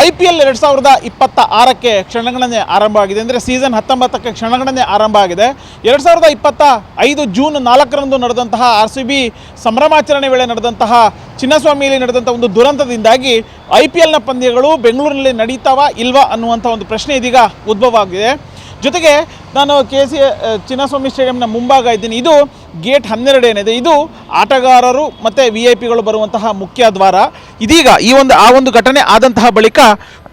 IPL 2026ಕ್ಕೆ ಕ್ಷಣಗಣನೆ ಆರಂಭ ಆಗಿದೆ. ಅಂದರೆ ಸೀಸನ್ 19ಕ್ಕೆ ಕ್ಷಣಗಣನೆ ಆರಂಭ ಆಗಿದೆ. 2025 ಜೂನ್ 4ರಂದು ನಡೆದಂತಹ RCB ಸಂಭ್ರಮಾಚರಣೆ ವೇಳೆ ನಡೆದಂತಹ ಚಿನ್ನಸ್ವಾಮಿಯಲ್ಲಿ ನಡೆದಂಥ ಒಂದು ದುರಂತದಿಂದಾಗಿ IPLನ ಪಂದ್ಯಗಳು ಬೆಂಗಳೂರಿನಲ್ಲಿ ನಡೀತಾವಾ ಇಲ್ವಾ ಅನ್ನುವಂಥ ಒಂದು ಪ್ರಶ್ನೆ ಇದೀಗ ಉದ್ಭವ ಆಗಿದೆ. ಜೊತೆಗೆ ನಾನು ಚಿನ್ನಸ್ವಾಮಿ ಸ್ಟೇಡಿಯಂನ ಮುಂಭಾಗ ಇದ್ದೀನಿ. ಇದು ಗೇಟ್ 12 ಏನಿದೆ, ಇದು ಆಟಗಾರರು ಮತ್ತು VIP ಗಳು ಬರುವಂತಹ ಮುಖ್ಯ ದ್ವಾರ. ಇದೀಗ ಆ ಒಂದು ಘಟನೆ ಆದಂತಹ ಬಳಿಕ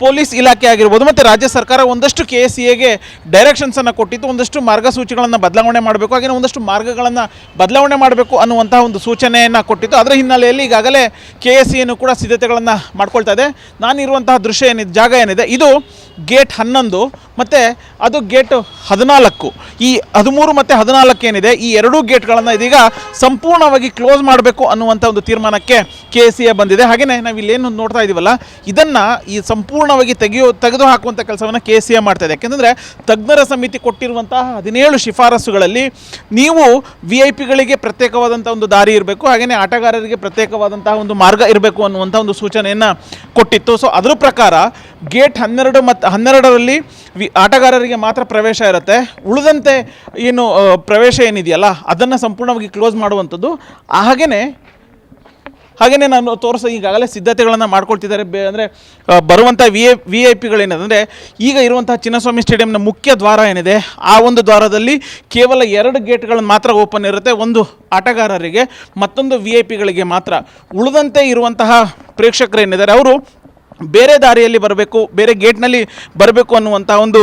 ಪೊಲೀಸ್ ಇಲಾಖೆ ಆಗಿರ್ಬೋದು ಮತ್ತು ರಾಜ್ಯ ಸರ್ಕಾರ ಒಂದಷ್ಟು KSCAಗೆ ಡೈರೆಕ್ಷನ್ಸನ್ನು ಕೊಟ್ಟಿತ್ತು. ಒಂದಷ್ಟು ಮಾರ್ಗಸೂಚಿಗಳನ್ನು ಬದಲಾವಣೆ ಮಾಡಬೇಕು, ಹಾಗೆ ಒಂದಷ್ಟು ಮಾರ್ಗಗಳನ್ನು ಬದಲಾವಣೆ ಮಾಡಬೇಕು ಅನ್ನುವಂತಹ ಒಂದು ಸೂಚನೆಯನ್ನು ಕೊಟ್ಟಿತ್ತು. ಅದರ ಹಿನ್ನೆಲೆಯಲ್ಲಿ ಈಗಾಗಲೇ KSCAನು ಕೂಡ ಸಿದ್ಧತೆಗಳನ್ನು ಮಾಡ್ಕೊಳ್ತಾ ಇದೆ. ನಾನಿರುವಂತಹ ದೃಶ್ಯ ಜಾಗ ಏನಿದೆ, ಇದು ಗೇಟ್ 11 ಮತ್ತು ಅದು ಗೇಟ್ 14. ಈ 13 ಮತ್ತು 14 ಏನಿದೆ, ಈ ಎರಡೂ ಗೇಟ್ಗಳನ್ನು ಇದೀಗ ಸಂಪೂರ್ಣವಾಗಿ ಕ್ಲೋಸ್ ಮಾಡಬೇಕು ಅನ್ನುವಂಥ ಒಂದು ತೀರ್ಮಾನಕ್ಕೆ KSCA ಬಂದಿದೆ. ಹಾಗೆಯೇ ನಾವು ಇಲ್ಲೇನು ನೋಡ್ತಾ ಇದ್ದೀವಲ್ಲ, ಇದನ್ನು ಈ ಸಂಪೂರ್ಣವಾಗಿ ತೆಗೆದು ಹಾಕುವಂಥ ಕೆಲಸವನ್ನು KSCA ಮಾಡ್ತಾ ಇದೆ. ಯಾಕೆಂದರೆ ತಜ್ಞರ ಸಮಿತಿ ಕೊಟ್ಟಿರುವಂತಹ 17 ಶಿಫಾರಸುಗಳಲ್ಲಿ ನೀವು VIP ಗಳಿಗೆ ಪ್ರತ್ಯೇಕವಾದಂಥ ಒಂದು ದಾರಿ ಇರಬೇಕು, ಹಾಗೆಯೇ ಆಟಗಾರರಿಗೆ ಪ್ರತ್ಯೇಕವಾದಂತಹ ಒಂದು ಮಾರ್ಗ ಇರಬೇಕು ಅನ್ನುವಂಥ ಒಂದು ಸೂಚನೆಯನ್ನು ಕೊಟ್ಟಿತ್ತು. ಸೊ ಅದರ ಪ್ರಕಾರ ಗೇಟ್ 12 ಮತ್ತು 12ರಲ್ಲಿ ಆಟಗಾರರಿಗೆ ಮಾತ್ರ ಪ್ರವೇಶ ಇರುತ್ತೆ. ಉಳಿದಂತೆ ಏನು ಪ್ರವೇಶ ಏನಿದೆಯಲ್ಲ ಅದನ್ನು ಸಂಪೂರ್ಣವಾಗಿ ಕ್ಲೋಸ್ ಮಾಡುವಂಥದ್ದು. ಹಾಗೆಯೇ ನಾನು ಈಗಾಗಲೇ ಸಿದ್ಧತೆಗಳನ್ನು ಮಾಡ್ಕೊಳ್ತಿದ್ದಾರೆ. ಅಂದರೆ ಬರುವಂಥ VIP ಗಳೇನಿದೆ, ಈಗ ಇರುವಂಥ ಚಿನ್ನಸ್ವಾಮಿ ಸ್ಟೇಡಿಯಂನ ಮುಖ್ಯ ದ್ವಾರ ಏನಿದೆ, ಆ ಒಂದು ದ್ವಾರದಲ್ಲಿ ಕೇವಲ 2 ಗೇಟ್ಗಳನ್ನು ಮಾತ್ರ ಓಪನ್ ಇರುತ್ತೆ. ಒಂದು ಆಟಗಾರರಿಗೆ, ಮತ್ತೊಂದು VIP ಗಳಿಗೆ ಮಾತ್ರ. ಉಳಿದಂತೆ ಇರುವಂತಹ ಪ್ರೇಕ್ಷಕರೇನಿದ್ದಾರೆ ಅವರು ಬೇರೆ ದಾರಿಯಲ್ಲಿ ಬರಬೇಕು, ಬೇರೆ ಗೇಟ್ನಲ್ಲಿ ಬರಬೇಕು ಅನ್ನುವಂಥ ಒಂದು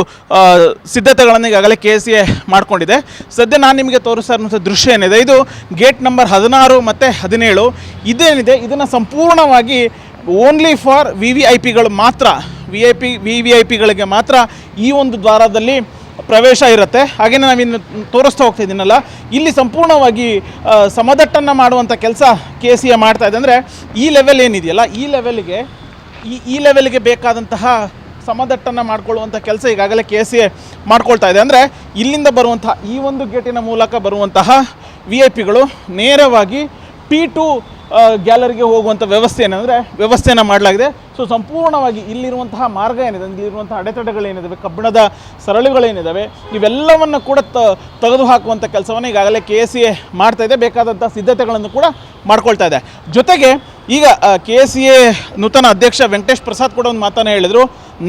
ಸಿದ್ಧತೆಗಳನ್ನು ಈಗಾಗಲೇ KSCA ಮಾಡಿಕೊಂಡಿದೆ. ಸದ್ಯ ನಾನು ನಿಮಗೆ ತೋರಿಸ್ತಾ ಇರುವಂಥ ದೃಶ್ಯ ಏನಿದೆ, ಇದು ಗೇಟ್ ನಂಬರ್ 16 ಮತ್ತು 17. ಇದೇನಿದೆ, ಇದನ್ನು ಸಂಪೂರ್ಣವಾಗಿ ಓನ್ಲಿ ಫಾರ್ VVIPಗಳು ಮಾತ್ರ, VVIPಗಳಿಗೆ ಮಾತ್ರ ಈ ಒಂದು ದ್ವಾರದಲ್ಲಿ ಪ್ರವೇಶ ಇರುತ್ತೆ. ಹಾಗೆಯೇ ನಾವಿನ್ನು ತೋರಿಸ್ತಾ ಹೋಗ್ತಾ ಇದ್ದೀನಲ್ಲ, ಇಲ್ಲಿ ಸಂಪೂರ್ಣವಾಗಿ ಸಮದಟ್ಟನ್ನು ಮಾಡುವಂಥ ಕೆಲಸ KSCA ಮಾಡ್ತಾ ಇದೆ. ಅಂದರೆ ಈ ಲೆವೆಲ್ ಏನಿದೆಯಲ್ಲ, ಈ ಲೆವೆಲ್ಗೆ ಬೇಕಾದಂತಹ ಸಮದಟ್ಟನ್ನು ಮಾಡಿಕೊಳ್ಳುವಂಥ ಕೆಲಸ ಈಗಾಗಲೇ KSCA ಮಾಡ್ಕೊಳ್ತಾ ಇದೆ. ಅಂದರೆ ಇಲ್ಲಿಂದ ಬರುವಂಥ ಈ ಒಂದು ಗೇಟಿನ ಮೂಲಕ ಬರುವಂತಹ VIP ಗಳು ನೇರವಾಗಿ P2 ಗ್ಯಾಲರಿಗೆ ಹೋಗುವಂಥ ವ್ಯವಸ್ಥೆಯನ್ನು ಮಾಡಲಾಗಿದೆ. ಸೊ ಸಂಪೂರ್ಣವಾಗಿ ಇಲ್ಲಿರುವಂತಹ ಮಾರ್ಗ ಏನಿದೆ, ಇಲ್ಲಿರುವಂಥ ಅಡೆತಡೆಗಳೇನಿದ್ದಾವೆ, ಕಬ್ಬಿಣದ ಸರಳುಗಳೇನಿದ್ದಾವೆ, ಇವೆಲ್ಲವನ್ನು ಕೂಡ ತೆಗೆದು ಹಾಕುವಂಥ ಕೆಲಸವನ್ನು ಈಗಾಗಲೇ KSCA ಮಾಡ್ತಾ ಇದೆ. ಬೇಕಾದಂಥ ಸಿದ್ಧತೆಗಳನ್ನು ಕೂಡ ಮಾಡ್ಕೊಳ್ತಾ ಇದೆ. ಜೊತೆಗೆ ಈಗ KSCA ನೂತನ ಅಧ್ಯಕ್ಷ ವೆಂಕಟೇಶ್ ಪ್ರಸಾದ್ ಕೂಡ ಒಂದು ಮಾತನ್ನು ಹೇಳಿದರು.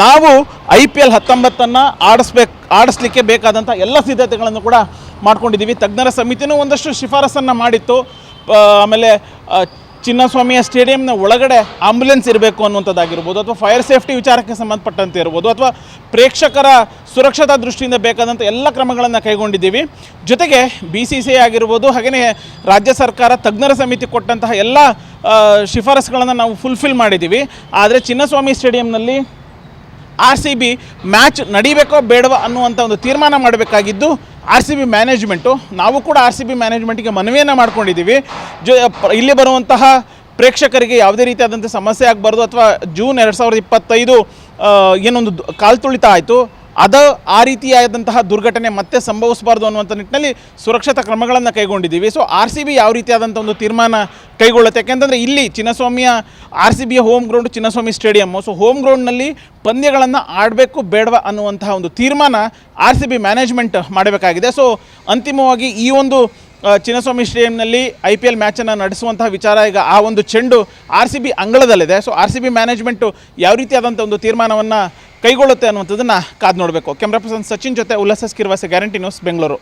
ನಾವು IPL 19 ಆಡಿಸ್ಲಿಕ್ಕೆ ಬೇಕಾದಂಥ ಎಲ್ಲ ಸಿದ್ಧತೆಗಳನ್ನು ಕೂಡ ಮಾಡ್ಕೊಂಡಿದ್ದೀವಿ. ತಜ್ಞರ ಸಮಿತಿನೂ ಒಂದಷ್ಟು ಶಿಫಾರಸನ್ನು ಮಾಡಿತ್ತು. ಆಮೇಲೆ ಚಿನ್ನಸ್ವಾಮಿಯ ಸ್ಟೇಡಿಯಂನ ಒಳಗಡೆ ಆಂಬ್ಯುಲೆನ್ಸ್ ಇರಬೇಕು ಅನ್ನುವಂಥದ್ದಾಗಿರ್ಬೋದು, ಅಥವಾ ಫೈರ್ ಸೇಫ್ಟಿ ವಿಚಾರಕ್ಕೆ ಸಂಬಂಧಪಟ್ಟಂತೆ ಇರ್ಬೋದು, ಅಥವಾ ಪ್ರೇಕ್ಷಕರ ಸುರಕ್ಷತಾ ದೃಷ್ಟಿಯಿಂದ ಬೇಕಾದಂಥ ಎಲ್ಲ ಕ್ರಮಗಳನ್ನು ಕೈಗೊಂಡಿದ್ದೀವಿ. ಜೊತೆಗೆ BCCI ಆಗಿರ್ಬೋದು, ಹಾಗೆಯೇ ರಾಜ್ಯ ಸರ್ಕಾರ ತಜ್ಞರ ಸಮಿತಿ ಕೊಟ್ಟಂತಹ ಎಲ್ಲ ಶಿಫಾರಸುಗಳನ್ನು ನಾವು ಫುಲ್ಫಿಲ್ ಮಾಡಿದ್ದೀವಿ. ಆದರೆ ಚಿನ್ನಸ್ವಾಮಿ ಸ್ಟೇಡಿಯಂನಲ್ಲಿ RCB ಮ್ಯಾಚ್ ನಡೀಬೇಕೋ ಬೇಡವಾ ಅನ್ನುವಂಥ ಒಂದು ತೀರ್ಮಾನ ಮಾಡಬೇಕಾಗಿದ್ದು RCB ಮ್ಯಾನೇಜ್ಮೆಂಟು. ನಾವು ಕೂಡ RCB ಮ್ಯಾನೇಜ್ಮೆಂಟಿಗೆ ಮನವಿಯನ್ನು ಮಾಡ್ಕೊಂಡಿದ್ದೀವಿ. ಇಲ್ಲಿ ಬರುವಂತಹ ಪ್ರೇಕ್ಷಕರಿಗೆ ಯಾವುದೇ ರೀತಿಯಾದಂಥ ಸಮಸ್ಯೆ ಆಗಬಾರ್ದು, ಅಥವಾ ಜೂನ್ 2025 ಏನೊಂದು ಕಾಲ್ತುಳಿತ ಆಯಿತು, ಆ ರೀತಿಯಾದಂತಹ ದುರ್ಘಟನೆ ಮತ್ತೆ ಸಂಭವಿಸಬಾರ್ದು ಅನ್ನುವಂಥ ನಿಟ್ಟಿನಲ್ಲಿ ಸುರಕ್ಷತಾ ಕ್ರಮಗಳನ್ನು ಕೈಗೊಂಡಿದ್ದೀವಿ. ಸೊ RCB ಯಾವ ರೀತಿಯಾದಂಥ ಒಂದು ತೀರ್ಮಾನ ಕೈಗೊಳ್ಳುತ್ತೆ, ಯಾಕೆಂತಂದರೆ ಇಲ್ಲಿ ಚಿನ್ನಸ್ವಾಮಿಯ RCBಯ home ground Chinnaswamy stadium. So home ಗ್ರೌಂಡ್ನಲ್ಲಿ ಪಂದ್ಯಗಳನ್ನು ಆಡಬೇಕು ಬೇಡವಾ ಅನ್ನುವಂತಹ ಒಂದು ತೀರ್ಮಾನ RCB ಮ್ಯಾನೇಜ್ಮೆಂಟ್ ಮಾಡಬೇಕಾಗಿದೆ. ಸೊ ಅಂತಿಮವಾಗಿ ಈ ಒಂದು ಚಿನ್ನಸ್ವಾಮಿ ಸ್ಟೇಡಿಯಂನಲ್ಲಿ IPL ಮ್ಯಾಚನ್ನು ನಡೆಸುವಂತಹ ವಿಚಾರ, ಈಗ ಆ ಒಂದು ಚೆಂಡು RCB ಅಂಗಳದಲ್ಲಿದೆ. ಸೊ RCB ಮ್ಯಾನೇಜ್ಮೆಂಟು ಯಾವ ರೀತಿಯಾದಂಥ ಒಂದು ತೀರ್ಮಾನವನ್ನು ಕೈಗೊಳ್ಳುತ್ತೆ ಅನ್ನುವಂಥದ್ದನ್ನು ಕಾದು ನೋಡಬೇಕು. ಕ್ಯಾಮ್ರಾ ಪರ್ಸನ್ ಸಚಿನ್ ಜೊತೆ ಉಲ್ಲಾಸ್ ಕಿರ್ವಾಸೆ, ಗ್ಯಾರಂಟಿ ನ್ಯೂಸ್, ಬೆಂಗಳೂರು.